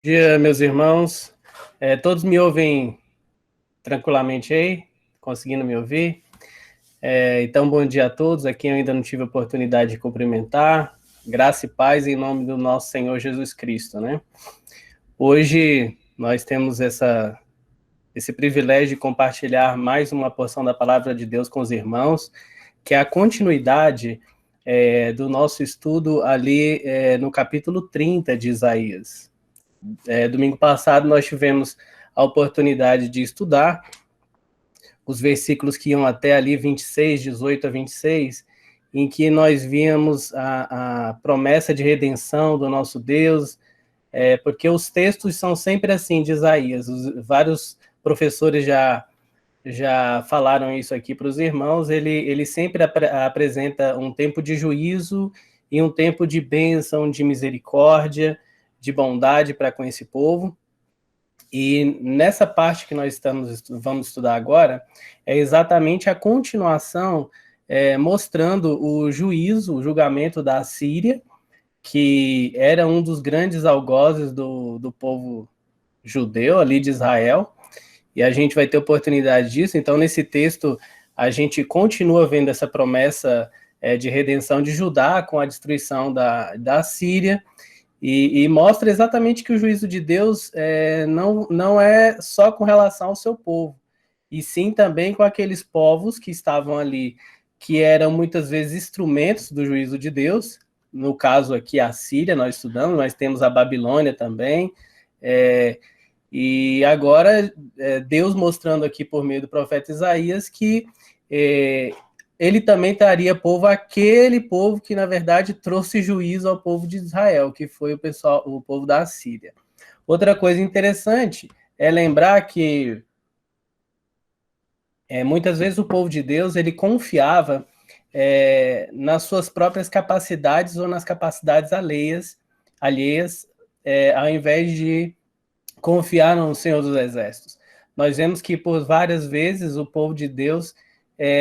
Bom dia, meus irmãos. Todos me ouvem tranquilamente aí? Conseguindo me ouvir? Então, bom dia a todos. Aqui eu ainda não tive a oportunidade de cumprimentar. Graça e paz em nome do nosso Senhor Jesus Cristo, né? Hoje nós temos esse privilégio de compartilhar mais uma porção da palavra de Deus com os irmãos, que é a continuidade do nosso estudo ali no capítulo 30 de Isaías. Domingo passado nós tivemos a oportunidade de estudar os versículos que iam até ali 26, 18 a 26, em que nós víamos a promessa de redenção do nosso Deus, porque os textos são sempre assim de Isaías. Vários professores já falaram isso aqui para os irmãos. Ele sempre apresenta um tempo de juízo e um tempo de bênção, de misericórdia, de bondade para com esse povo. E nessa parte que nós vamos estudar agora, é exatamente a continuação, mostrando o julgamento da Assíria, que era um dos grandes algozes do povo judeu ali de Israel, e a gente vai ter oportunidade disso. Então, nesse texto, a gente continua vendo essa promessa de redenção de Judá com a destruição da Síria, e mostra exatamente que o juízo de Deus não é só com relação ao seu povo, e sim também com aqueles povos que estavam ali, que eram muitas vezes instrumentos do juízo de Deus. No caso aqui, a Síria, nós estudamos, nós temos a Babilônia também, e agora Deus mostrando aqui por meio do profeta Isaías que ele também traria povo, aquele povo que, na verdade, trouxe juízo ao povo de Israel, que foi o povo da Assíria. Outra coisa interessante é lembrar que muitas vezes o povo de Deus ele confiava nas suas próprias capacidades ou nas capacidades alheias, ao invés de confiar no Senhor dos Exércitos. Nós vemos que por várias vezes o povo de Deus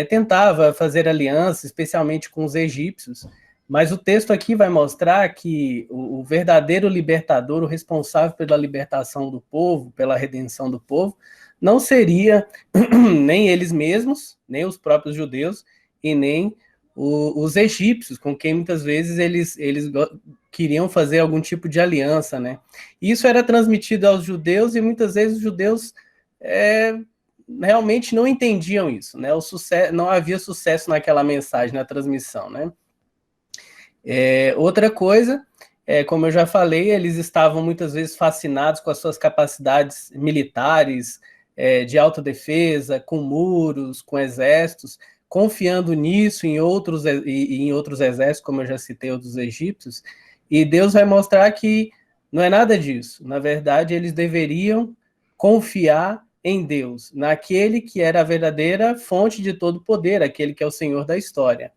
tentava fazer aliança, especialmente com os egípcios, mas o texto aqui vai mostrar que o verdadeiro libertador, o responsável pela libertação do povo, pela redenção do povo, não seria nem eles mesmos, nem os próprios judeus, e nem os egípcios, com quem muitas vezes eles queriam fazer algum tipo de aliança, né? Isso era transmitido aos judeus e muitas vezes os judeus realmente não entendiam isso, né? Não havia sucesso naquela mensagem, na transmissão, né? Outra coisa, como eu já falei, eles estavam muitas vezes fascinados com as suas capacidades militares, de autodefesa, com muros, com exércitos, confiando nisso em outros exércitos, como eu já citei, os dos egípcios, e Deus vai mostrar que não é nada disso. Na verdade, eles deveriam confiar em Deus, naquele que era a verdadeira fonte de todo poder, aquele que é o Senhor da história.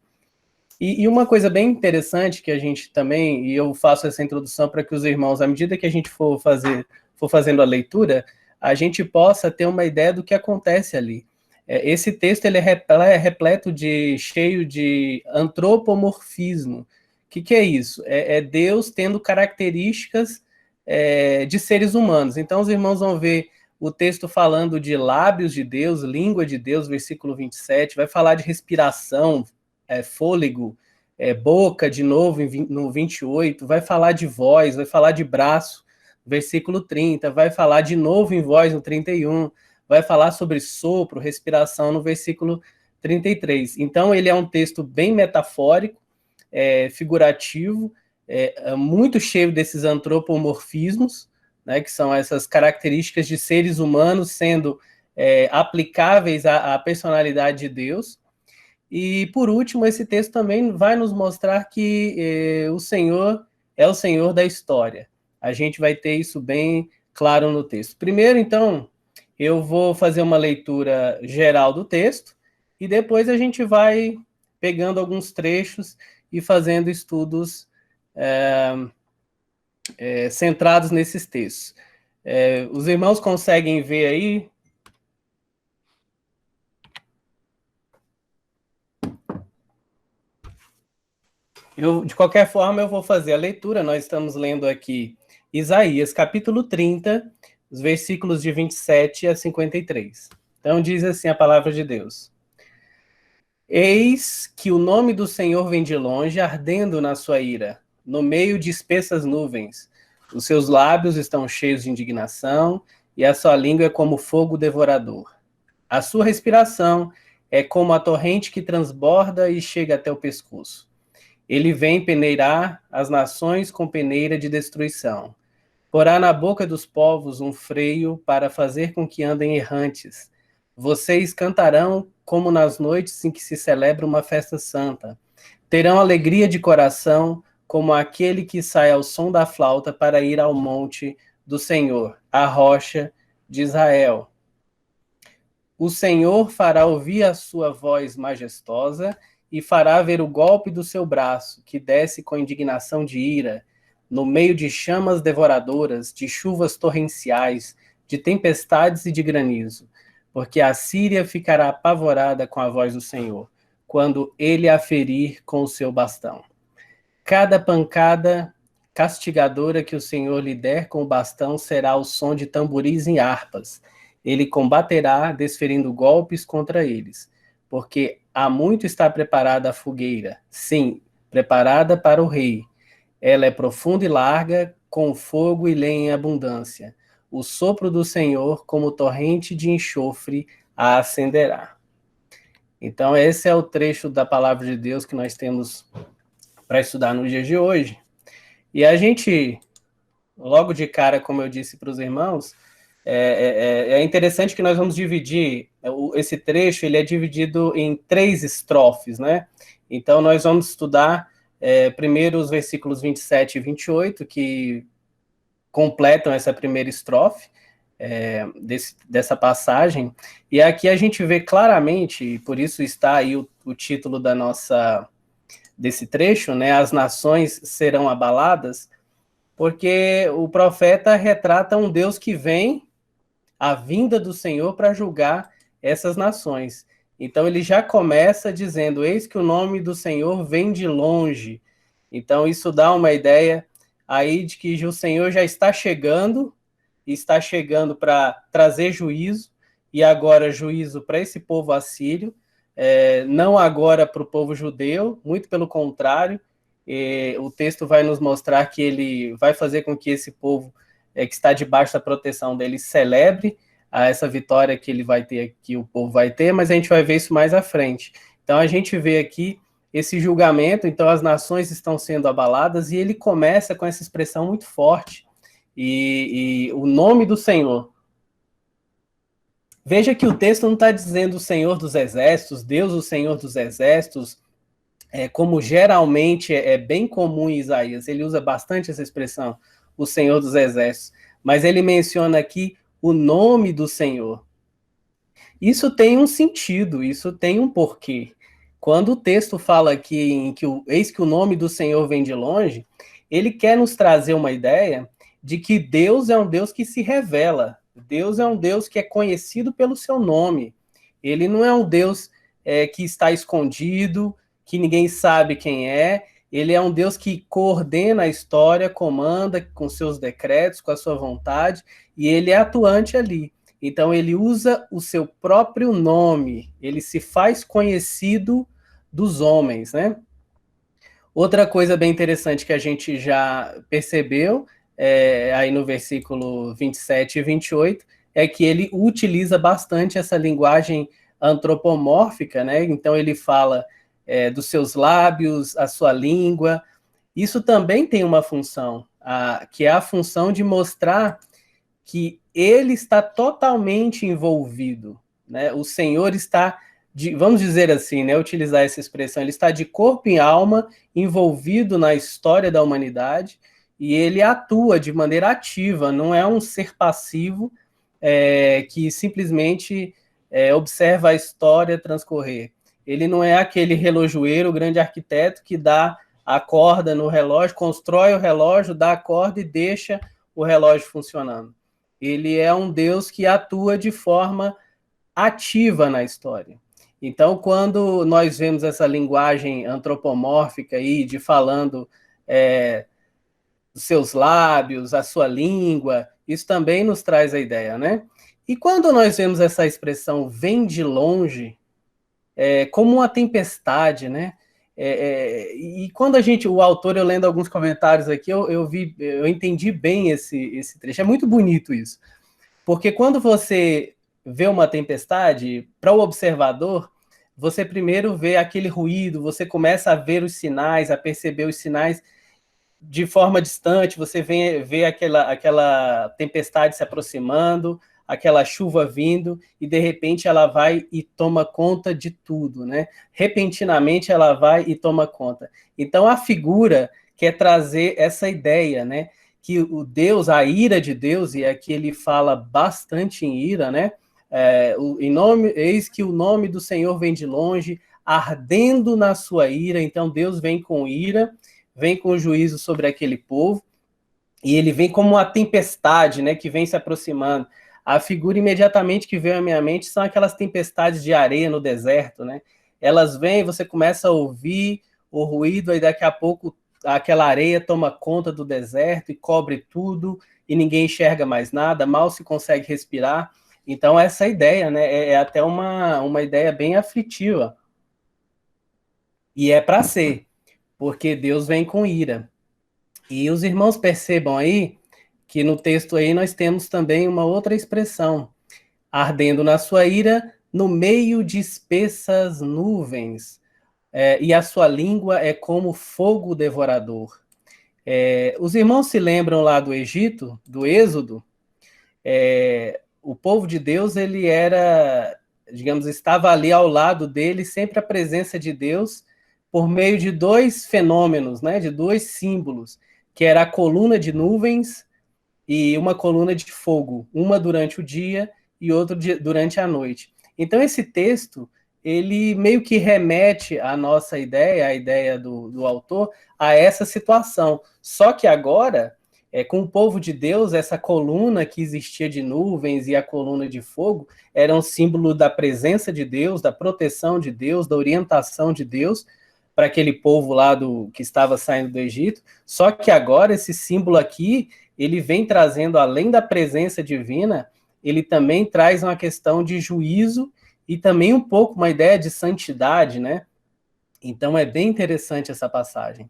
E uma coisa bem interessante que a gente também, e eu faço essa introdução para que os irmãos, à medida que a gente for fazendo a leitura, a gente possa ter uma ideia do que acontece ali. Esse texto ele é repleto cheio de antropomorfismo. O que é isso? É Deus tendo características de seres humanos. Então os irmãos vão ver o texto falando de lábios de Deus, língua de Deus, versículo 27, vai falar de respiração, fôlego, boca, de novo, no 28, vai falar de voz, vai falar de braço, versículo 30, vai falar de novo em voz, no 31, vai falar sobre sopro, respiração, no versículo 33. Então, ele é um texto bem metafórico, figurativo, muito cheio desses antropomorfismos, né, que são essas características de seres humanos sendo aplicáveis à personalidade de Deus. E, por último, esse texto também vai nos mostrar que o Senhor é o Senhor da história. A gente vai ter isso bem claro no texto. Primeiro, então, eu vou fazer uma leitura geral do texto e depois a gente vai pegando alguns trechos e fazendo estudos centrados nesses textos. Os irmãos conseguem ver aí? De qualquer forma, eu vou fazer a leitura. Nós estamos lendo aqui Isaías, capítulo 30, os versículos de 27 a 53. Então diz assim a palavra de Deus: Eis que o nome do Senhor vem de longe, ardendo na sua ira, no meio de espessas nuvens. Os seus lábios estão cheios de indignação, e a sua língua é como fogo devorador. A sua respiração é como a torrente que transborda e chega até o pescoço. Ele vem peneirar as nações com peneira de destruição. Porá na boca dos povos um freio para fazer com que andem errantes. Vocês cantarão como nas noites em que se celebra uma festa santa. Terão alegria de coração, como aquele que sai ao som da flauta para ir ao monte do Senhor, a rocha de Israel. O Senhor fará ouvir a sua voz majestosa e fará ver o golpe do seu braço, que desce com indignação de ira, no meio de chamas devoradoras, de chuvas torrenciais, de tempestades e de granizo, porque a Síria ficará apavorada com a voz do Senhor, quando ele a ferir com o seu bastão. Cada pancada castigadora que o Senhor lhe der com o bastão será o som de tamboris e harpas. Ele combaterá, desferindo golpes contra eles, porque há muito está preparada a fogueira, sim, preparada para o rei. Ela é profunda e larga, com fogo e lenha em abundância. O sopro do Senhor, como torrente de enxofre, a acenderá. Então, esse é o trecho da palavra de Deus que nós temos para estudar nos dias de hoje. E a gente, logo de cara, como eu disse para os irmãos, é interessante que nós vamos dividir, esse trecho ele é dividido em 3 estrofes, né? Então, nós vamos estudar primeiro os versículos 27 e 28, que completam essa primeira estrofe dessa passagem, e aqui a gente vê claramente, e por isso está aí o título desse trecho, né? As nações serão abaladas, porque o profeta retrata um Deus que vem, a vinda do Senhor para julgar essas nações. Então ele já começa dizendo: eis que o nome do Senhor vem de longe. Então isso dá uma ideia aí de que o Senhor já está chegando para trazer juízo, e agora juízo para esse povo assírio, não agora para o povo judeu, muito pelo contrário. O texto vai nos mostrar que ele vai fazer com que esse povo que está debaixo da proteção dele celebre essa vitória que ele vai ter, que o povo vai ter, mas a gente vai ver isso mais à frente. Então a gente vê aqui esse julgamento, então as nações estão sendo abaladas, e ele começa com essa expressão muito forte, e o nome do Senhor. Veja que o texto não está dizendo o Senhor dos Exércitos, Deus o Senhor dos Exércitos, como geralmente é bem comum em Isaías. Ele usa bastante essa expressão, o Senhor dos Exércitos, mas ele menciona aqui o nome do Senhor. Isso tem um sentido, isso tem um porquê. Quando o texto fala aqui em que eis que o nome do Senhor vem de longe, ele quer nos trazer uma ideia de que Deus é um Deus que se revela. Deus é um Deus que é conhecido pelo seu nome. Ele não é um Deus que está escondido, que ninguém sabe quem é. Ele é um Deus que coordena a história, comanda com seus decretos, com a sua vontade, e ele é atuante ali. Então ele usa o seu próprio nome, ele se faz conhecido dos homens, né? Outra coisa bem interessante que a gente já percebeu, aí no versículo 27 e 28, é que ele utiliza bastante essa linguagem antropomórfica, né? Então ele fala dos seus lábios, a sua língua. Isso também tem uma função, que é a função de mostrar que ele está totalmente envolvido, né? O Senhor está, vamos dizer assim, né? Utilizar essa expressão, ele está de corpo e alma envolvido na história da humanidade, e ele atua de maneira ativa, não é um ser passivo que simplesmente observa a história transcorrer. Ele não é aquele relojoeiro, o grande arquiteto que dá a corda no relógio, constrói o relógio, dá a corda e deixa o relógio funcionando. Ele é um Deus que atua de forma ativa na história. Então, quando nós vemos essa linguagem antropomórfica aí, de falando os seus lábios, a sua língua, isso também nos traz a ideia, né? E quando nós vemos essa expressão vem de longe, como uma tempestade, né? E quando o autor, eu lendo alguns comentários aqui, eu entendi bem esse trecho. É muito bonito isso. Porque quando você vê uma tempestade, para o observador, você primeiro vê aquele ruído, você começa a ver os sinais, a perceber os sinais de forma distante, você vê aquela tempestade se aproximando, aquela chuva vindo, e de repente ela vai e toma conta de tudo, né? Repentinamente ela vai e toma conta. Então a figura quer trazer essa ideia, né? Que o Deus, a ira de Deus, e aqui ele fala bastante em ira, né? Eis que o nome do Senhor vem de longe, ardendo na sua ira. Então Deus vem com ira, vem com juízo sobre aquele povo, e ele vem como uma tempestade, né, que vem se aproximando. A figura imediatamente que veio à minha mente são aquelas tempestades de areia no deserto, né? Elas vêm, você começa a ouvir o ruído, aí daqui a pouco aquela areia toma conta do deserto e cobre tudo, e ninguém enxerga mais nada, mal se consegue respirar. Então essa ideia, né, é até uma ideia bem aflitiva. E é para ser, porque Deus vem com ira. E os irmãos percebam aí que no texto aí nós temos também uma outra expressão, ardendo na sua ira, no meio de espessas nuvens, e a sua língua é como fogo devorador. Os irmãos se lembram lá do Egito, do Êxodo? O povo de Deus, ele era, digamos, estava ali ao lado dele, sempre a presença de Deus, por meio de dois fenômenos, né, de dois símbolos, que era a coluna de nuvens e uma coluna de fogo, uma durante o dia e outra durante a noite. Então esse texto, ele meio que remete à nossa ideia, a ideia do autor, a essa situação. Só que agora, com o povo de Deus, essa coluna que existia de nuvens e a coluna de fogo era um símbolo da presença de Deus, da proteção de Deus, da orientação de Deus para aquele povo lá que estava saindo do Egito. Só que agora esse símbolo aqui, ele vem trazendo, além da presença divina, ele também traz uma questão de juízo e também um pouco uma ideia de santidade, né? Então é bem interessante essa passagem.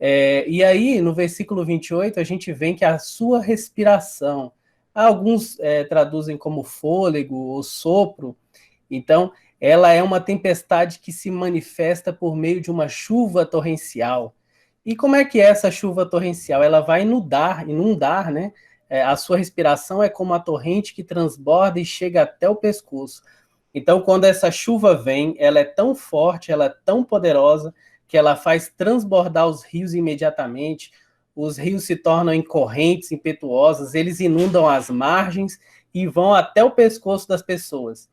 E aí, no versículo 28, a gente vê que a sua respiração, alguns traduzem como fôlego ou sopro, então ela é uma tempestade que se manifesta por meio de uma chuva torrencial. E como é que é essa chuva torrencial? Ela vai inundar, né? A sua respiração é como a torrente que transborda e chega até o pescoço. Então, quando essa chuva vem, ela é tão forte, ela é tão poderosa, que ela faz transbordar os rios imediatamente. Os rios se tornam em correntes impetuosas, eles inundam as margens e vão até o pescoço das pessoas.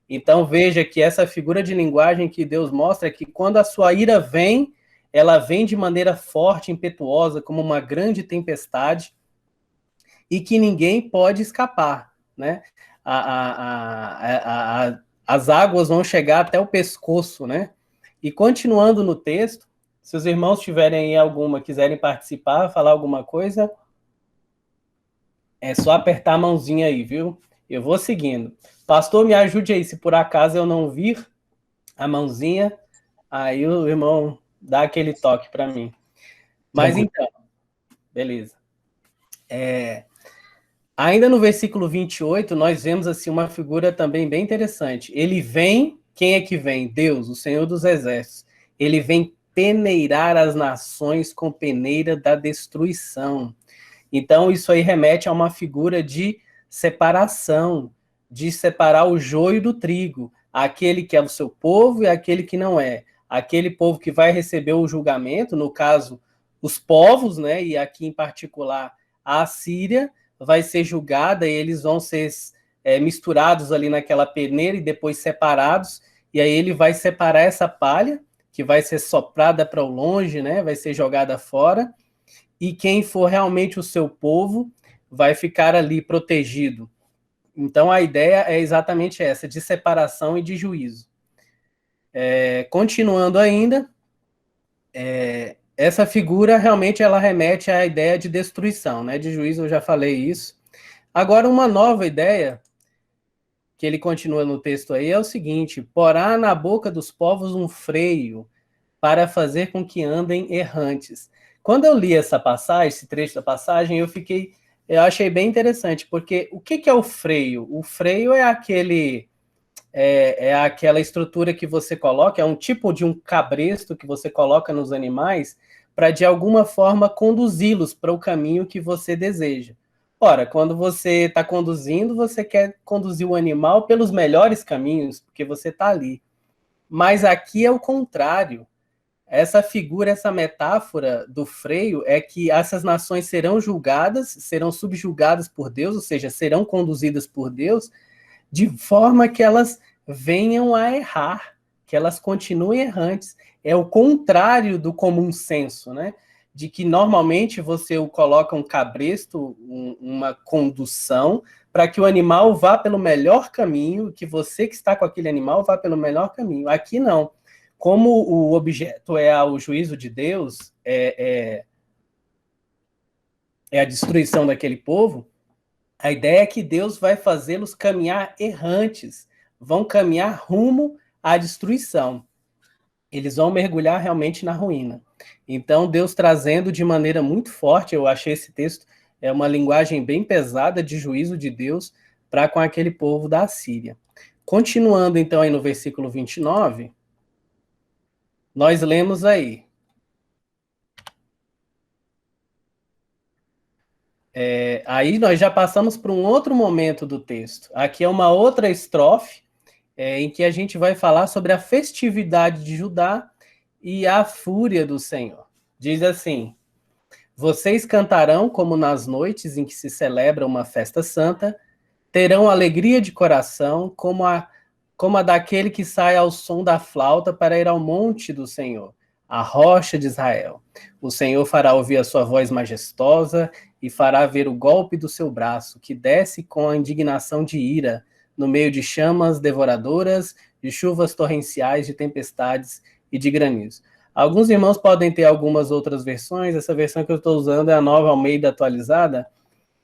Então, veja que essa figura de linguagem que Deus mostra é que quando a sua ira vem, ela vem de maneira forte, impetuosa, como uma grande tempestade, e que ninguém pode escapar, né? As águas vão chegar até o pescoço, né? E continuando no texto, se os irmãos tiverem aí quiserem participar, falar alguma coisa, é só apertar a mãozinha aí, viu? Eu vou seguindo. Pastor, me ajude aí, se por acaso eu não vir a mãozinha, aí o irmão dá aquele toque para mim. Mas Tranquilo. então, beleza. Ainda no versículo 28, nós vemos assim uma figura também bem interessante. Ele vem, quem é que vem? Deus, o Senhor dos Exércitos. Ele vem peneirar as nações com peneira da destruição. Então, isso aí remete a uma figura de separação, de separar o joio do trigo, aquele que é o seu povo e aquele que não é. Aquele povo que vai receber o julgamento, no caso, os povos, né? E aqui em particular a Assíria, vai ser julgada e eles vão ser misturados ali naquela peneira e depois separados. E aí ele vai separar essa palha, que vai ser soprada para o longe, né? Vai ser jogada fora. E quem for realmente o seu povo vai ficar ali protegido. Então a ideia é exatamente essa, de separação e de juízo. Continuando ainda, essa figura realmente ela remete à ideia de destruição, né? De juízo, eu já falei isso. Agora, uma nova ideia, que ele continua no texto aí, é o seguinte: porá na boca dos povos um freio para fazer com que andem errantes. Quando eu li essa passagem, esse trecho da passagem, eu achei bem interessante, porque o que é o freio? O freio é aquela estrutura que você coloca, é um tipo de um cabresto que você coloca nos animais para de alguma forma conduzi-los para o caminho que você deseja. Ora, quando você está conduzindo, você quer conduzir o animal pelos melhores caminhos, porque você está ali. Mas aqui é o contrário. Essa figura, essa metáfora do freio é que essas nações serão julgadas, serão subjugadas por Deus, ou seja, serão conduzidas por Deus, de forma que elas venham a errar, que elas continuem errantes. É o contrário do comum senso, né? De que normalmente você coloca um cabresto, uma condução, para que o animal vá pelo melhor caminho, que você que está com aquele animal vá pelo melhor caminho. Aqui não. Como o objeto é o juízo de Deus, é a destruição daquele povo, a ideia é que Deus vai fazê-los caminhar errantes, vão caminhar rumo à destruição. Eles vão mergulhar realmente na ruína. Então, Deus trazendo de maneira muito forte, eu achei esse texto, é uma linguagem bem pesada de juízo de Deus para com aquele povo da Assíria. Continuando então aí no versículo 29, nós lemos aí: aí nós já passamos para um outro momento do texto. Aqui é uma outra estrofe, em que a gente vai falar sobre a festividade de Judá e a fúria do Senhor. Diz assim: vocês cantarão como nas noites em que se celebra uma festa santa, terão alegria de coração como a daquele que sai ao som da flauta para ir ao monte do Senhor, a rocha de Israel. O Senhor fará ouvir a sua voz majestosa e fará ver o golpe do seu braço, que desce com a indignação de ira, no meio de chamas devoradoras, de chuvas torrenciais, de tempestades e de granizo. Alguns irmãos podem ter algumas outras versões, essa versão que eu estou usando é a Nova Almeida atualizada,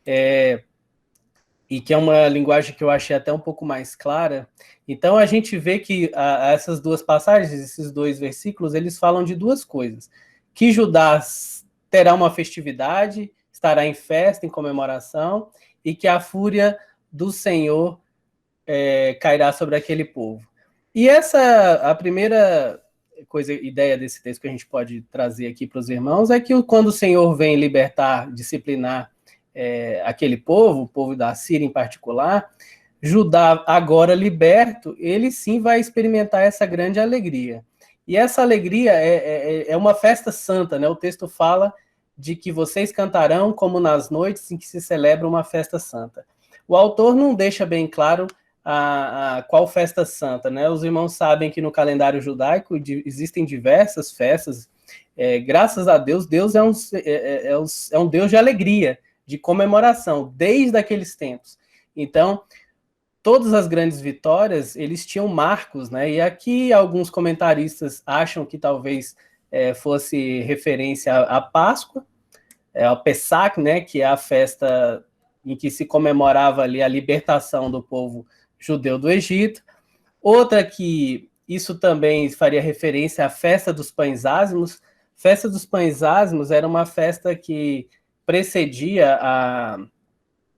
e que é uma linguagem que eu achei até um pouco mais clara. Então a gente vê que essas duas passagens, esses dois versículos, eles falam de duas coisas: que Judá terá uma festividade, estará em festa, em comemoração, e que a fúria do Senhor cairá sobre aquele povo. E a primeira ideia desse texto que a gente pode trazer aqui para os irmãos é que quando o Senhor vem libertar, disciplinar aquele povo, o povo da Síria em particular, Judá agora liberto, ele sim vai experimentar essa grande alegria. E essa alegria é uma festa santa, né? O texto fala de que vocês cantarão como nas noites em que se celebra uma festa santa. O autor não deixa bem claro qual festa santa, né? Os irmãos sabem que no calendário judaico existem diversas festas. Graças a Deus, Deus é um Deus de alegria, de comemoração, desde aqueles tempos. Então, todas as grandes vitórias, eles tinham marcos, né? E aqui alguns comentaristas acham que talvez fosse referência à Páscoa, ao Pessach, né? Que é a festa em que se comemorava ali a libertação do povo judeu do Egito. Outra que isso também faria referência à festa dos pães ázimos. Festa dos pães ázimos era uma festa que precedia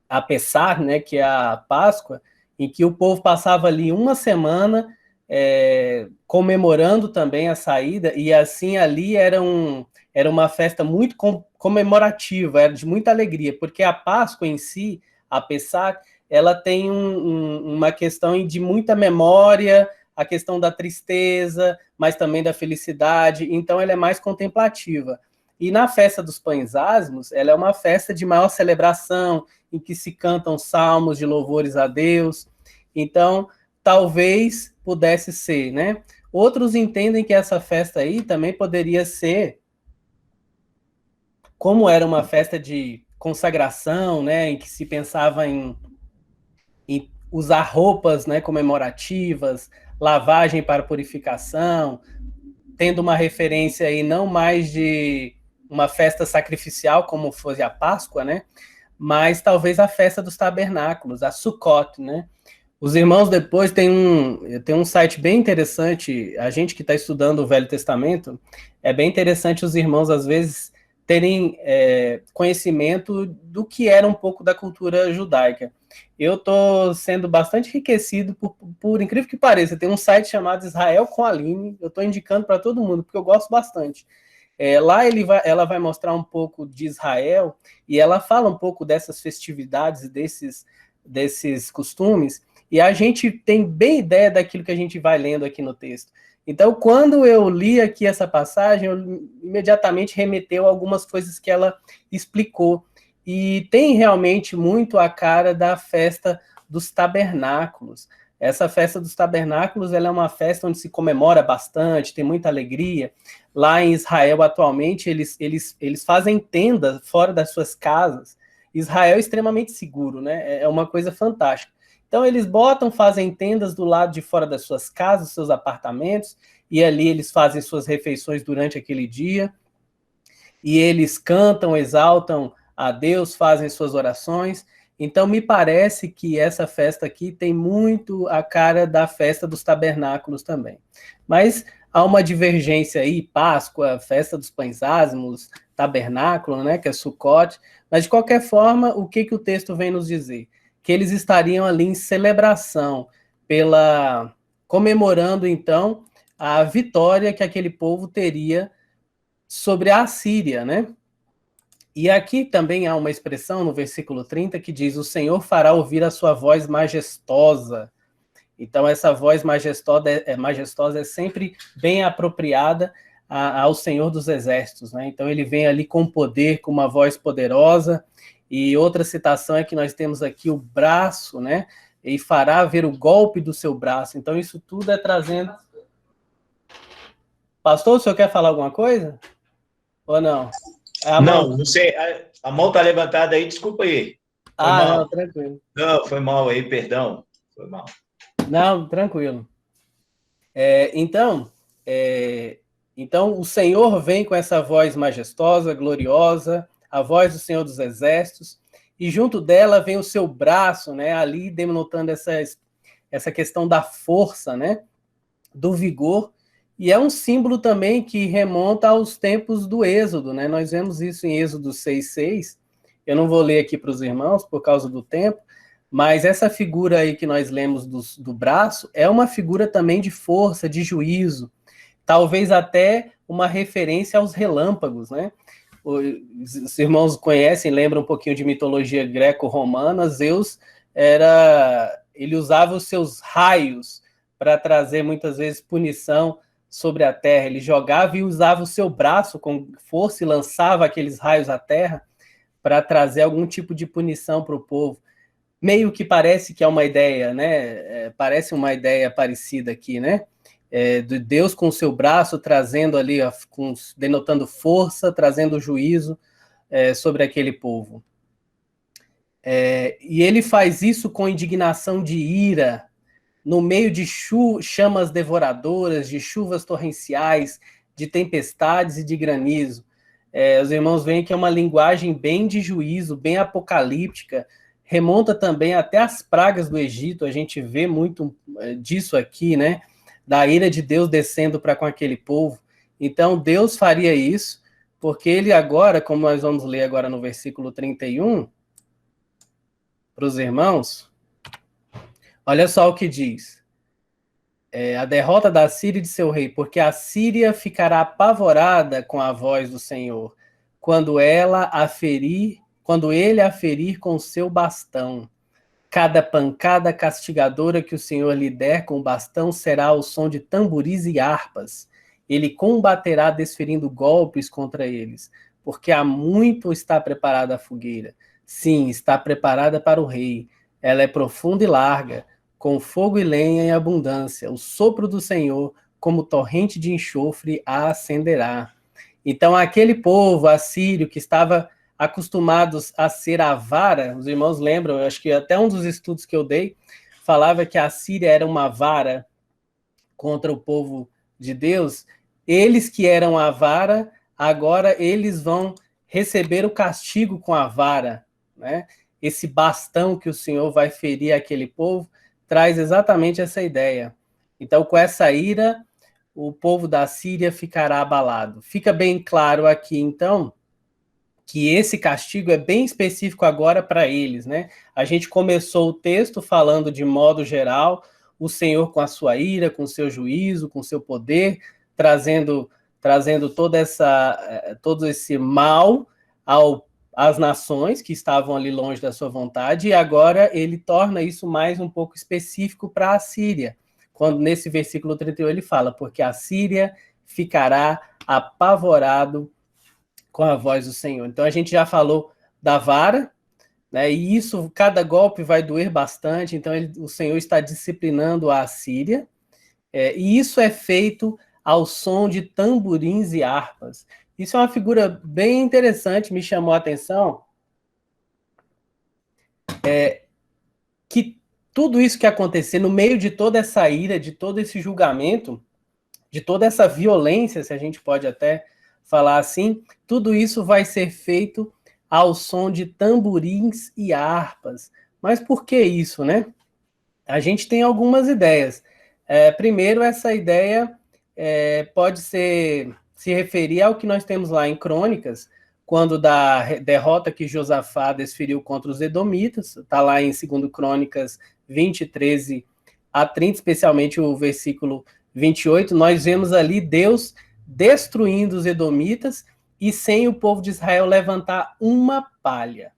a Pessach, né, que é a Páscoa, em que o povo passava ali uma semana comemorando também a saída, e assim ali era uma festa muito comemorativa, era de muita alegria, porque a Páscoa em si, a Pessach, ela tem uma questão de muita memória, a questão da tristeza, mas também da felicidade, então ela é mais contemplativa. E na festa dos pães ázimos, ela é uma festa de maior celebração, em que se cantam salmos de louvores a Deus. Então, talvez pudesse ser, né? Outros entendem que essa festa aí também poderia ser, como era uma festa de consagração, né, em que se pensava em usar roupas, né, comemorativas, lavagem para purificação, tendo uma referência aí não mais de uma festa sacrificial, como fosse a Páscoa, né? Mas talvez a festa dos tabernáculos, a Sukkot, né? Os irmãos depois tem um site bem interessante, a gente que está estudando o Velho Testamento, é bem interessante os irmãos, às vezes, terem conhecimento do que era um pouco da cultura judaica. Eu estou sendo bastante enriquecido, por incrível que pareça, tem um site chamado Israel com Aline, eu estou indicando para todo mundo, porque eu gosto bastante. Lá ela vai mostrar um pouco de Israel, e ela fala um pouco dessas festividades, desses costumes, e a gente tem bem ideia daquilo que a gente vai lendo aqui no texto. Então, quando eu li aqui essa passagem, eu imediatamente remeteu a algumas coisas que ela explicou. E tem realmente muito a cara da festa dos tabernáculos. Essa festa dos tabernáculos, ela é uma festa onde se comemora bastante, tem muita alegria. Lá em Israel, atualmente, eles fazem tendas fora das suas casas. Israel é extremamente seguro, né? É uma coisa fantástica. Então, eles fazem tendas do lado de fora das suas casas, seus apartamentos, e ali eles fazem suas refeições durante aquele dia, e eles cantam, exaltam a Deus, fazem suas orações. Então, me parece que essa festa aqui tem muito a cara da festa dos tabernáculos também. Mas há uma divergência aí, Páscoa, festa dos pães ázimos, tabernáculo, né, que é Sukkot. Mas, de qualquer forma, o que o texto vem nos dizer? Que eles estariam ali em celebração, comemorando, então, a vitória que aquele povo teria sobre a Assíria, né? E aqui também há uma expressão no versículo 30 que diz: o Senhor fará ouvir a sua voz majestosa. Então, essa voz majestosa é sempre bem apropriada ao Senhor dos Exércitos, né? Então, ele vem ali com poder, com uma voz poderosa. E outra citação é que nós temos aqui o braço, né? E fará ver o golpe do seu braço. Então, isso tudo é trazendo. Pastor, o senhor quer falar alguma coisa? Ou não? Não sei. A mão está levantada aí, desculpa aí. Foi mal. Não, tranquilo. Não, foi mal aí, perdão. Foi mal. Não, tranquilo. Então, o Senhor vem com essa voz majestosa, gloriosa, a voz do Senhor dos Exércitos, e junto dela vem o seu braço, né, ali denotando essa questão da força, né, do vigor, e é um símbolo também que remonta aos tempos do Êxodo, né, nós vemos isso em Êxodo 6:6, eu não vou ler aqui para os irmãos por causa do tempo, mas essa figura aí que nós lemos do braço é uma figura também de força, de juízo, talvez até uma referência aos relâmpagos, né? Os irmãos conhecem, lembram um pouquinho de mitologia greco-romana, Zeus ele usava os seus raios para trazer muitas vezes punição sobre a terra, ele jogava e usava o seu braço com força e lançava aqueles raios à terra para trazer algum tipo de punição para o povo. Meio que parece que é uma ideia, né? Parece uma ideia parecida aqui, né? De Deus com o seu braço trazendo ali, denotando força, trazendo juízo sobre aquele povo. E ele faz isso com indignação de ira, no meio de chamas devoradoras, de chuvas torrenciais, de tempestades e de granizo. Os irmãos veem que é uma linguagem bem de juízo, bem apocalíptica, remonta também até as pragas do Egito, a gente vê muito disso aqui, né? Da ira de Deus descendo para com aquele povo. Então, Deus faria isso, porque ele agora, como nós vamos ler agora no versículo 31, para os irmãos, olha só o que diz. A derrota da Síria e de seu rei, porque a Síria ficará apavorada com a voz do Senhor, quando ele a ferir com o seu bastão. Cada pancada castigadora que o Senhor lhe der com o bastão será o som de tamboris e harpas. Ele combaterá desferindo golpes contra eles, porque há muito está preparada a fogueira. Sim, está preparada para o rei. Ela é profunda e larga, com fogo e lenha em abundância. O sopro do Senhor, como torrente de enxofre, a acenderá. Então, aquele povo assírio que estava acostumados a ser a vara, os irmãos lembram, eu acho que até um dos estudos que eu dei falava que a Síria era uma vara contra o povo de Deus. eles que eram a vara, agora eles vão receber o castigo com a vara, né? Esse bastão que o Senhor vai ferir aquele povo traz exatamente essa ideia. Então, com essa ira, o povo da Síria ficará abalado. Fica bem claro aqui, então, que esse castigo é bem específico agora para eles, né? A gente começou o texto falando de modo geral, o Senhor com a sua ira, com o seu juízo, com o seu poder, trazendo todo esse mal às nações que estavam ali longe da sua vontade, e agora ele torna isso mais um pouco específico para a Síria, quando nesse versículo 31 ele fala, porque a Síria ficará apavorado com a voz do Senhor. Então a gente já falou da vara, né? E isso, cada golpe vai doer bastante, então o Senhor está disciplinando a Síria, e isso é feito ao som de tamborins e harpas. Isso é uma figura bem interessante, me chamou a atenção, que tudo isso que acontecer, no meio de toda essa ira, de todo esse julgamento, de toda essa violência, se a gente pode até falar assim, tudo isso vai ser feito ao som de tamborins e harpas. Mas por que isso, né? A gente tem algumas ideias. Primeiro, essa ideia pode se referir ao que nós temos lá em Crônicas, quando da derrota que Josafá desferiu contra os edomitas, está lá em 2 Crônicas 20, 13 a 30, especialmente o versículo 28, nós vemos ali Deus destruindo os edomitas e sem o povo de Israel levantar uma palha.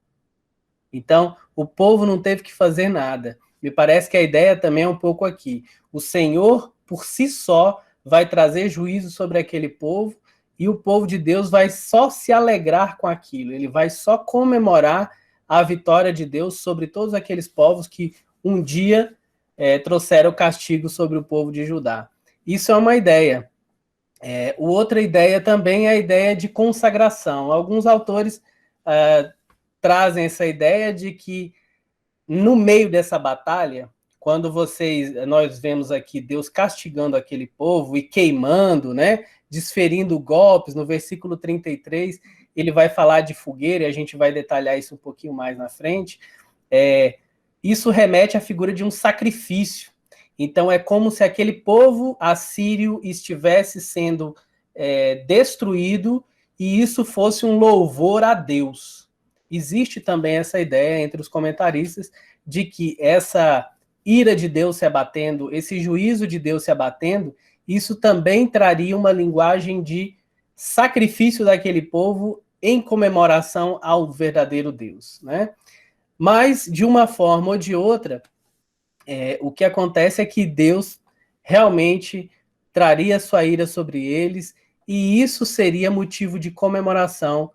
Então, o povo não teve que fazer nada. Me parece que a ideia também é um pouco aqui. O Senhor, por si só, vai trazer juízo sobre aquele povo e o povo de Deus vai só se alegrar com aquilo. Ele vai só comemorar a vitória de Deus sobre todos aqueles povos que um dia trouxeram castigo sobre o povo de Judá. Isso é uma ideia. Outra ideia também é a ideia de consagração. Alguns autores trazem essa ideia de que no meio dessa batalha, quando nós vemos aqui Deus castigando aquele povo e queimando, né, desferindo golpes, no versículo 33, ele vai falar de fogueira, e a gente vai detalhar isso um pouquinho mais na frente. Isso remete à figura de um sacrifício. Então é como se aquele povo assírio estivesse sendo destruído e isso fosse um louvor a Deus. Existe também essa ideia entre os comentaristas de que essa ira de Deus se abatendo, esse juízo de Deus se abatendo, isso também traria uma linguagem de sacrifício daquele povo em comemoração ao verdadeiro Deus, né? Mas, de uma forma ou de outra, o que acontece é que Deus realmente traria sua ira sobre eles, e isso seria motivo de comemoração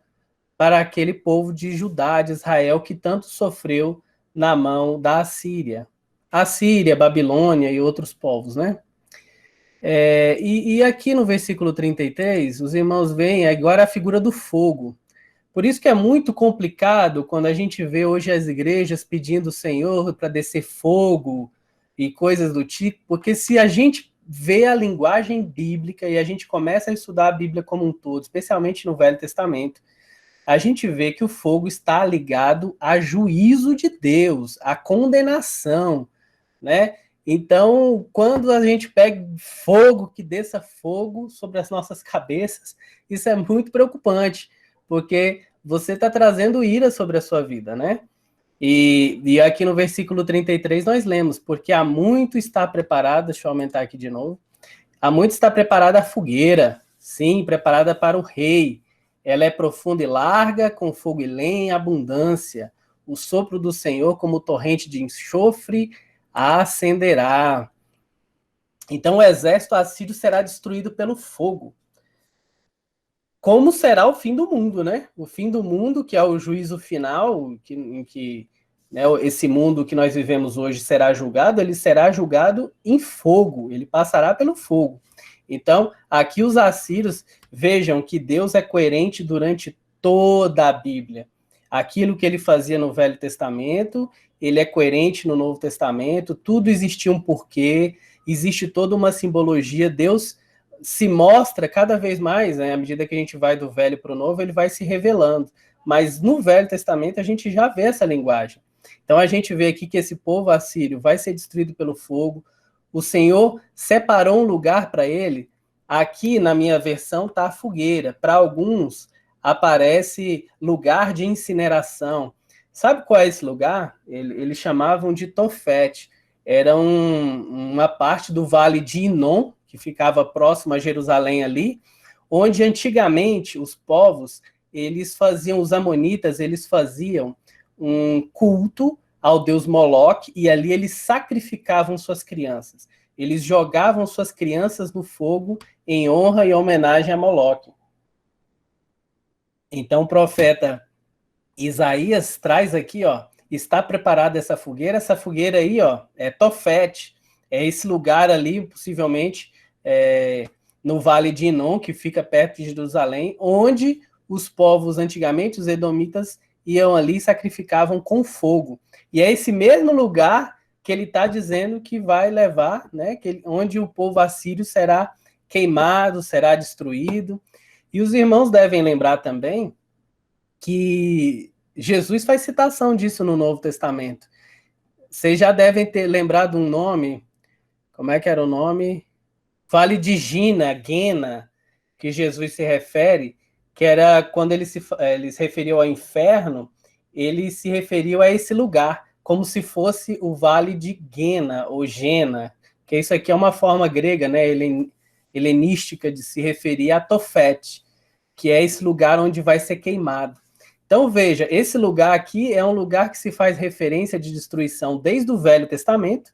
para aquele povo de Judá, de Israel, que tanto sofreu na mão da Assíria. Assíria, Babilônia e outros povos, né? E aqui no versículo 33, os irmãos veem agora a figura do fogo. Por isso que é muito complicado quando a gente vê hoje as igrejas pedindo ao Senhor para descer fogo e coisas do tipo, porque se a gente vê a linguagem bíblica e a gente começa a estudar a Bíblia como um todo, especialmente no Velho Testamento, a gente vê que o fogo está ligado a juízo de Deus, a condenação, né? Então, quando a gente pega fogo, que desça fogo sobre as nossas cabeças, isso é muito preocupante, porque você está trazendo ira sobre a sua vida, né? E aqui no versículo 33 nós lemos, porque há muito está preparada, deixa eu aumentar aqui de novo, há muito está preparada a fogueira, sim, preparada para o rei. Ela é profunda e larga, com fogo e lenha em abundância. O sopro do Senhor, como torrente de enxofre, a acenderá. Então o exército assírio será destruído pelo fogo. Como será o fim do mundo, né? O fim do mundo, que é o juízo final, em que né, esse mundo que nós vivemos hoje será julgado, ele será julgado em fogo, ele passará pelo fogo. Então, aqui os assírios vejam que Deus é coerente durante toda a Bíblia. Aquilo que ele fazia no Velho Testamento, ele é coerente no Novo Testamento, tudo existia um porquê, existe toda uma simbologia, Deus se mostra cada vez mais, né, à medida que a gente vai do Velho para o Novo, ele vai se revelando. Mas no Velho Testamento a gente já vê essa linguagem. Então a gente vê aqui que esse povo assírio vai ser destruído pelo fogo. O Senhor separou um lugar para ele. Aqui na minha versão está a fogueira. Para alguns aparece lugar de incineração. Sabe qual é esse lugar? Eles chamavam de Tofete. Era uma parte do vale de Inom, que ficava próximo a Jerusalém ali, onde antigamente os povos, eles faziam, os amonitas, eles faziam um culto ao deus Moloque, e ali eles sacrificavam suas crianças. Eles jogavam suas crianças no fogo em honra e homenagem a Moloque. Então o profeta Isaías traz aqui, ó, está preparada essa fogueira aí, ó, é Tofete, é esse lugar ali, possivelmente, no Vale de Inom, que fica perto de Jerusalém, onde os povos, antigamente, os edomitas, iam ali e sacrificavam com fogo. E é esse mesmo lugar que ele está dizendo que vai levar, né, onde o povo assírio será queimado, será destruído. E os irmãos devem lembrar também que Jesus faz citação disso no Novo Testamento. Vocês já devem ter lembrado um nome, como é que era o nome? Vale de Gena, que Jesus se refere, que era quando ele se referiu ao inferno, ele se referiu a esse lugar, como se fosse o Vale de Gena, ou Gena, que isso aqui é uma forma grega, né, helenística, de se referir a Tofete, que é esse lugar onde vai ser queimado. Então, veja, esse lugar aqui é um lugar que se faz referência de destruição desde o Velho Testamento,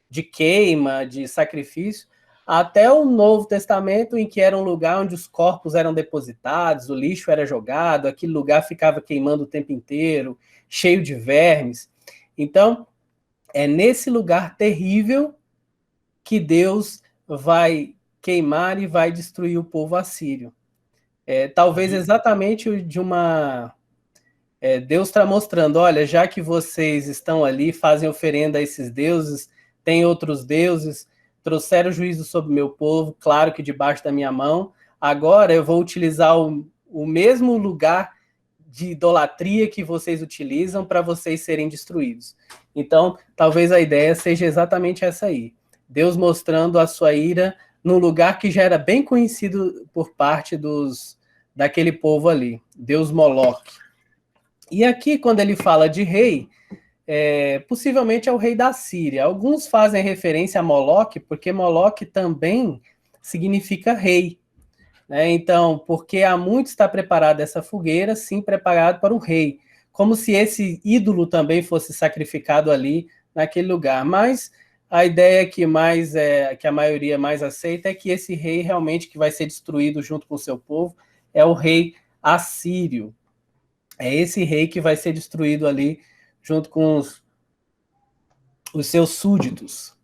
de queima, de sacrifício, até o Novo Testamento, em que era um lugar onde os corpos eram depositados, o lixo era jogado, aquele lugar ficava queimando o tempo inteiro, cheio de vermes. Então, é nesse lugar terrível que Deus vai queimar e vai destruir o povo assírio. Talvez exatamente de uma... Deus está mostrando, olha, já que vocês estão ali, fazem oferenda a esses deuses, tem outros deuses, trouxeram juízo sobre o meu povo, claro que debaixo da minha mão, agora eu vou utilizar o mesmo lugar de idolatria que vocês utilizam para vocês serem destruídos. Então, talvez a ideia seja exatamente essa aí. Deus mostrando a sua ira num lugar que já era bem conhecido por parte daquele povo ali, Deus Moloque. E aqui, quando ele fala de rei, possivelmente é o rei da Síria. Alguns fazem referência a Moloque, porque Moloque também significa rei. Né? Então, porque há muito está preparada essa fogueira, sim, preparado para o rei. Como se esse ídolo também fosse sacrificado ali, naquele lugar. Mas a ideia que a maioria mais aceita é que esse rei realmente que vai ser destruído junto com o seu povo é o rei assírio. É esse rei que vai ser destruído ali junto com os seus súditos.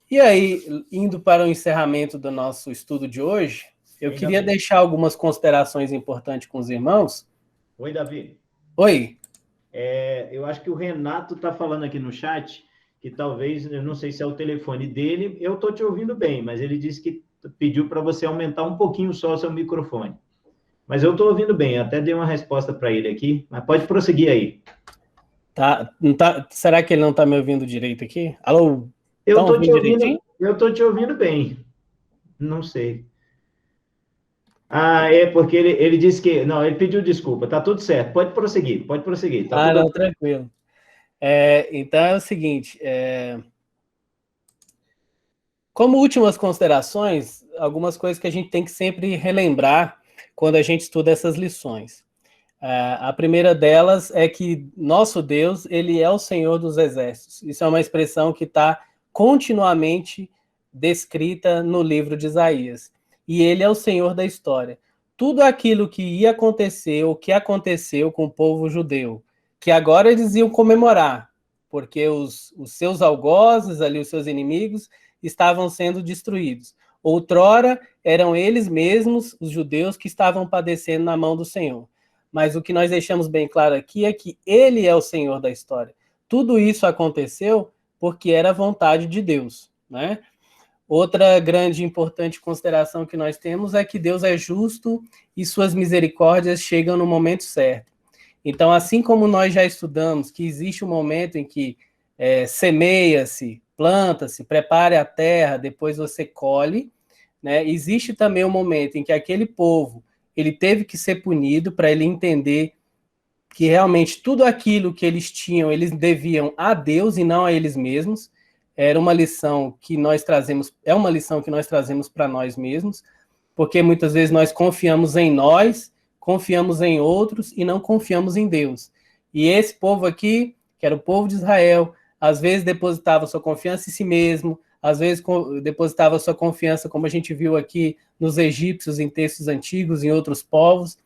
E aí, indo para o encerramento do nosso estudo de hoje, eu queria deixar algumas considerações importantes com os irmãos. Oi, Davi. Oi. Eu acho que o Renato está falando aqui no chat que talvez, eu não sei se é o telefone dele, eu estou te ouvindo bem, mas ele disse que pediu para você aumentar um pouquinho só o seu microfone. Mas eu estou ouvindo bem, até dei uma resposta para ele aqui, mas pode prosseguir aí. Será que ele não está me ouvindo direito aqui? Alô? Eu estou te ouvindo bem. Não sei. É porque ele disse que... Não, ele pediu desculpa, tá tudo certo. Pode prosseguir. Tá tudo... não, tranquilo. Então é o seguinte, como últimas considerações, algumas coisas que a gente tem que sempre relembrar quando a gente estuda essas lições. A primeira delas é que nosso Deus, ele é o Senhor dos Exércitos. Isso é uma expressão que está continuamente descrita no livro de Isaías. E ele é o Senhor da história. Tudo aquilo que ia acontecer, ou que aconteceu com o povo judeu, que agora eles iam comemorar, porque os seus algozes, ali, os seus inimigos, estavam sendo destruídos. Outrora, eram eles mesmos, os judeus, que estavam padecendo na mão do Senhor. Mas o que nós deixamos bem claro aqui é que ele é o Senhor da história. Tudo isso aconteceu porque era a vontade de Deus. né? Outra grande e importante consideração que nós temos é que Deus é justo e suas misericórdias chegam no momento certo. Então, assim como nós já estudamos que existe um momento em que semeia-se, planta-se, prepare a terra, depois você colhe, né? Existe também um momento em que aquele povo ele teve que ser punido para ele entender que realmente tudo aquilo que eles tinham, eles deviam a Deus e não a eles mesmos. Era uma lição que nós trazemos, é uma lição que nós trazemos para nós mesmos, porque muitas vezes nós confiamos em nós, confiamos em outros e não confiamos em Deus. E esse povo aqui, que era o povo de Israel, às vezes depositava sua confiança em si mesmo, às vezes depositava sua confiança, como a gente viu aqui, nos egípcios, em textos antigos, em outros povos,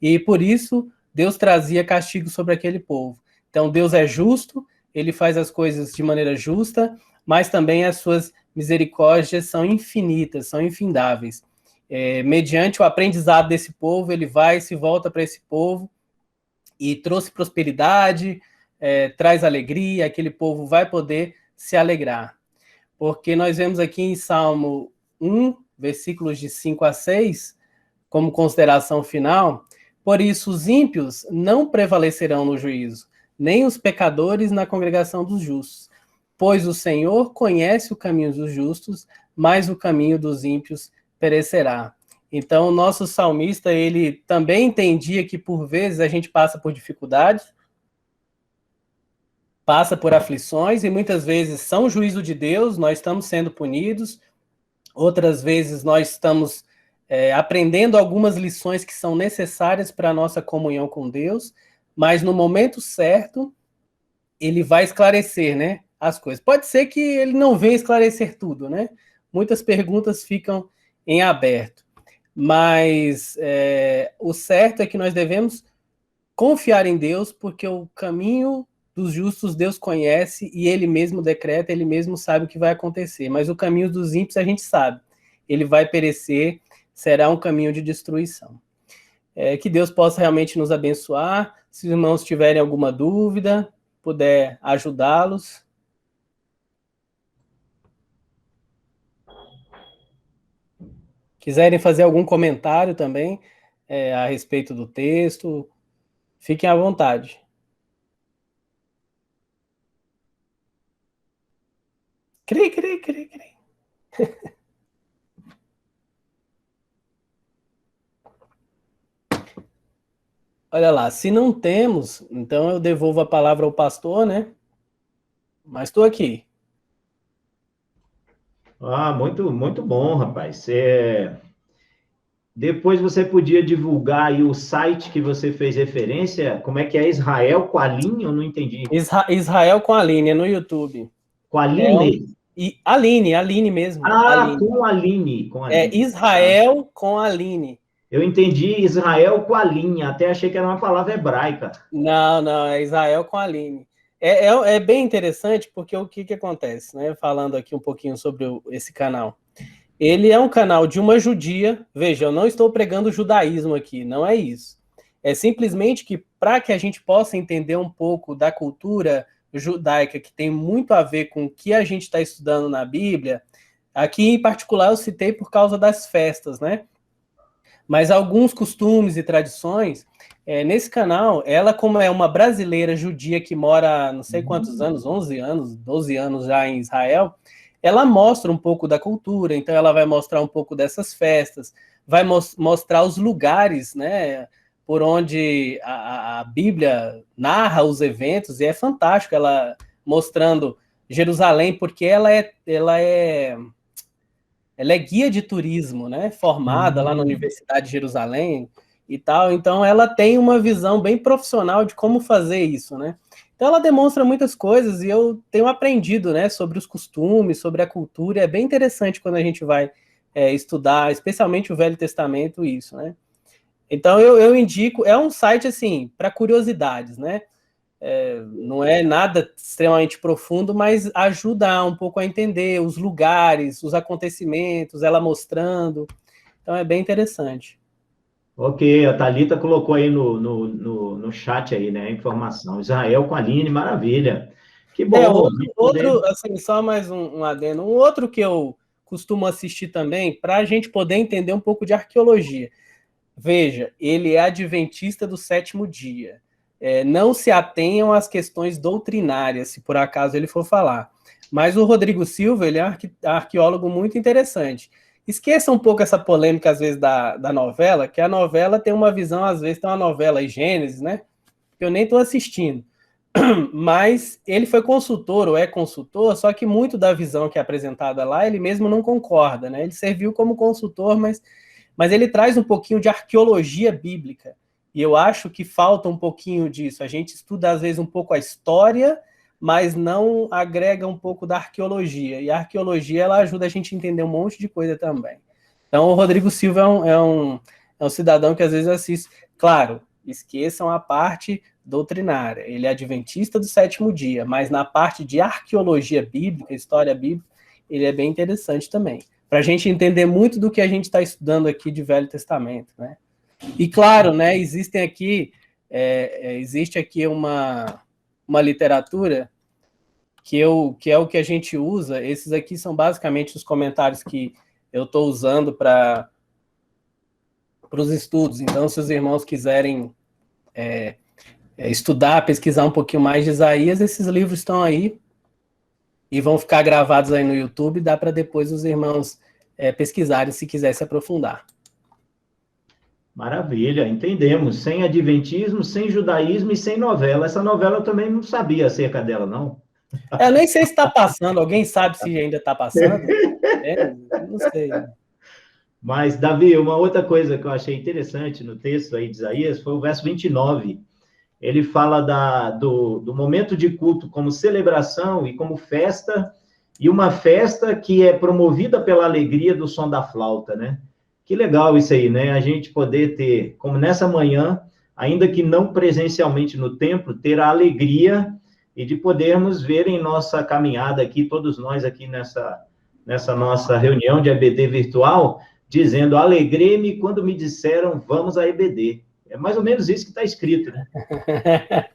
e por isso Deus trazia castigo sobre aquele povo. Então Deus é justo, ele faz as coisas de maneira justa, mas também as suas misericórdias são infinitas, são infindáveis. Mediante o aprendizado desse povo, ele vai e se volta para esse povo e trouxe prosperidade, traz alegria, aquele povo vai poder se alegrar. Porque nós vemos aqui em Salmo 1, versículos de 5 a 6, como consideração final, por isso os ímpios não prevalecerão no juízo, nem os pecadores na congregação dos justos. Pois o Senhor conhece o caminho dos justos, mas o caminho dos ímpios perecerá. Então, o nosso salmista, ele também entendia que, por vezes, a gente passa por dificuldades, passa por aflições, e muitas vezes são juízo de Deus, nós estamos sendo punidos, outras vezes nós estamos aprendendo algumas lições que são necessárias para a nossa comunhão com Deus, mas no momento certo, ele vai esclarecer, né, as coisas. Pode ser que ele não venha esclarecer tudo, né? Muitas perguntas ficam em aberto. Mas o certo é que nós devemos confiar em Deus, porque o caminho dos justos Deus conhece e ele mesmo decreta, ele mesmo sabe o que vai acontecer. Mas o caminho dos ímpios a gente sabe. Ele vai perecer, será um caminho de destruição. Que Deus possa realmente nos abençoar. Se os irmãos tiverem alguma dúvida, puder ajudá-los. Quiserem fazer algum comentário também a respeito do texto, fiquem à vontade. Cri. Olha lá, se não temos, então eu devolvo a palavra ao pastor, né? Mas estou aqui. Muito, muito bom, rapaz. Depois você podia divulgar aí o site que você fez referência. Como é que é? Israel com a Aline? Eu não entendi. Israel com a Aline, no YouTube. Com a Aline? Aline mesmo. Aline. Com a Aline. Com a Aline. Israel com a Aline. Eu entendi Israel com a Aline. Até achei que era uma palavra hebraica. Não, é Israel com a Aline. É bem interessante, porque o que acontece, né? Falando aqui um pouquinho sobre esse canal. Ele é um canal de uma judia. Veja, eu não estou pregando judaísmo aqui, não é isso. É simplesmente que, para que a gente possa entender um pouco da cultura judaica, que tem muito a ver com o que a gente está estudando na Bíblia, aqui em particular eu citei por causa das festas, né? Mas alguns costumes e tradições, nesse canal, ela, como é uma brasileira judia que mora não sei quantos anos, 11 anos, 12 anos já em Israel, ela mostra um pouco da cultura, então ela vai mostrar um pouco dessas festas, vai mostrar os lugares, né, por onde a Bíblia narra os eventos, e é fantástico ela mostrando Jerusalém, porque ela é guia de turismo, né, formada lá na Universidade de Jerusalém e tal, então ela tem uma visão bem profissional de como fazer isso, né. Então ela demonstra muitas coisas e eu tenho aprendido, né, sobre os costumes, sobre a cultura, é bem interessante quando a gente vai estudar, especialmente o Velho Testamento, isso, né. Então eu indico, é um site, assim, para curiosidades, né, não é nada extremamente profundo, mas ajuda um pouco a entender os lugares, os acontecimentos, ela mostrando, então é bem interessante. Ok, a Thalita colocou aí no chat aí, né, a informação. Israel com a Aline, maravilha. Que bom. Outro, assim, só mais um adendo. Um outro que eu costumo assistir também, para a gente poder entender um pouco de arqueologia. Veja, ele é adventista do sétimo dia. Não se atenham às questões doutrinárias, se por acaso ele for falar. Mas o Rodrigo Silva, ele é um arqueólogo muito interessante. Esqueça um pouco essa polêmica, às vezes, da novela, que a novela tem uma visão, às vezes, tem uma novela aí, Gênesis, né? Que eu nem estou assistindo. Mas ele foi consultor, ou é consultor, só que muito da visão que é apresentada lá, ele mesmo não concorda, né? Ele serviu como consultor, mas ele traz um pouquinho de arqueologia bíblica. E eu acho que falta um pouquinho disso. A gente estuda, às vezes, um pouco a história, mas não agrega um pouco da arqueologia. E a arqueologia, ela ajuda a gente a entender um monte de coisa também. Então, o Rodrigo Silva é um cidadão que, às vezes, assiste. Claro, esqueçam a parte doutrinária. Ele é adventista do sétimo dia, mas na parte de arqueologia bíblica, história bíblica, ele é bem interessante também, para a gente entender muito do que a gente está estudando aqui de Velho Testamento, né? E claro, né, existe aqui uma literatura que é o que a gente usa. Esses aqui são basicamente os comentários que eu estou usando para os estudos. Então, se os irmãos quiserem estudar, pesquisar um pouquinho mais de Isaías, esses livros estão aí e vão ficar gravados aí no YouTube, dá para depois os irmãos pesquisarem se quiser se aprofundar. Maravilha, entendemos. Sem adventismo, sem judaísmo e sem novela. Essa novela eu também não sabia acerca dela, não. Eu nem sei se está passando, alguém sabe se ainda está passando? Não sei. Mas, Davi, uma outra coisa que eu achei interessante no texto aí de Isaías foi o verso 29. Ele fala do momento de culto como celebração e como festa, e uma festa que é promovida pela alegria do som da flauta, né? Que legal isso aí, né? A gente poder ter, como nessa manhã, ainda que não presencialmente no templo, ter a alegria e de podermos ver em nossa caminhada aqui, todos nós aqui nessa nossa reunião de EBD virtual, dizendo, alegrei-me quando me disseram, vamos à EBD. É mais ou menos isso que está escrito, né?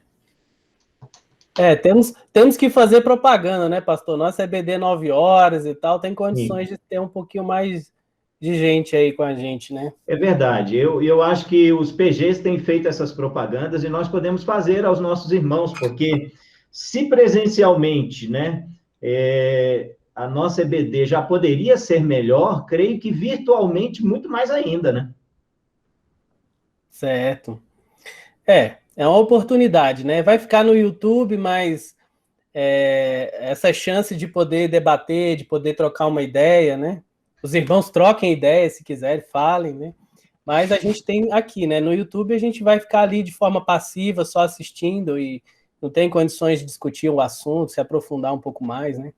Temos que fazer propaganda, né, pastor? Nossa EBD 9 horas e tal, tem condições de ter um pouquinho mais de gente aí com a gente, né? É verdade. Eu acho que os PGs têm feito essas propagandas e nós podemos fazer aos nossos irmãos, porque se presencialmente, né, a nossa EBD já poderia ser melhor, creio que virtualmente muito mais ainda, né? Certo. É uma oportunidade, né? Vai ficar no YouTube, mas essa chance de poder debater, de poder trocar uma ideia, né? Os irmãos troquem ideias, se quiserem, falem, né? Mas a gente tem aqui, né? No YouTube a gente vai ficar ali de forma passiva, só assistindo e não tem condições de discutir o assunto, se aprofundar um pouco mais, né?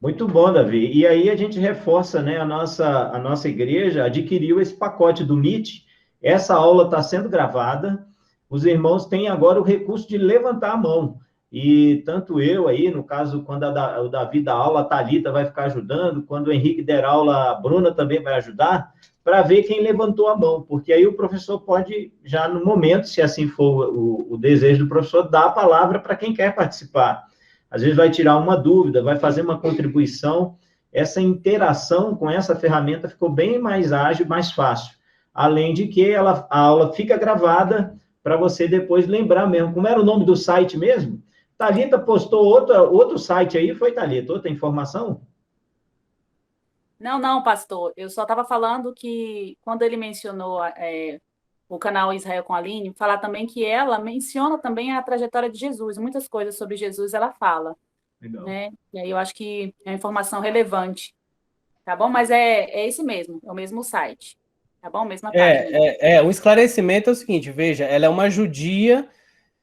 Muito bom, Davi. E aí a gente reforça, né? A nossa igreja adquiriu esse pacote do Meet. Essa aula está sendo gravada. Os irmãos têm agora o recurso de levantar a mão. E tanto eu aí, no caso, quando o Davi dá aula, a Thalita vai ficar ajudando. Quando o Henrique der aula, a Bruna também vai ajudar, para ver quem levantou a mão. Porque aí o professor pode, já no momento, se assim for o desejo do professor, dar a palavra para quem quer participar. Às vezes vai tirar uma dúvida, vai fazer uma contribuição. Essa interação com essa ferramenta ficou bem mais ágil, mais fácil. Além de que a aula fica gravada para você depois lembrar mesmo. Como era o nome do site mesmo? Thalita postou outro site aí, foi, Thalita? Outra informação? Não, pastor. Eu só estava falando que, quando ele mencionou o canal Israel com a Aline, falar também que ela menciona também a trajetória de Jesus. Muitas coisas sobre Jesus ela fala. Legal. Né? E aí eu acho que é uma informação relevante. Tá bom? Mas é esse mesmo, é o mesmo site. Tá bom? Mesma página. O esclarecimento é o seguinte, veja, ela é uma judia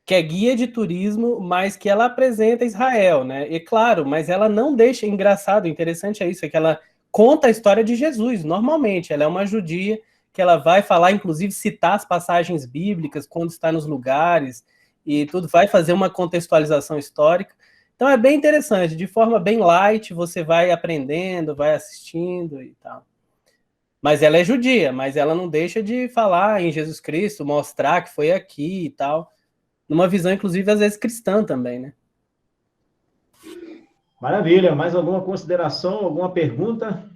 que é guia de turismo, mas que ela apresenta Israel, né? E claro, mas ela não deixa, engraçado, interessante é isso, é que ela conta a história de Jesus, normalmente, ela é uma judia que ela vai falar, inclusive citar as passagens bíblicas quando está nos lugares e tudo, vai fazer uma contextualização histórica. Então é bem interessante, de forma bem light, você vai aprendendo, vai assistindo e tal. Mas ela é judia, mas ela não deixa de falar em Jesus Cristo, mostrar que foi aqui e tal. Numa visão, inclusive, às vezes cristã também, né? Maravilha. Mais alguma consideração, alguma pergunta?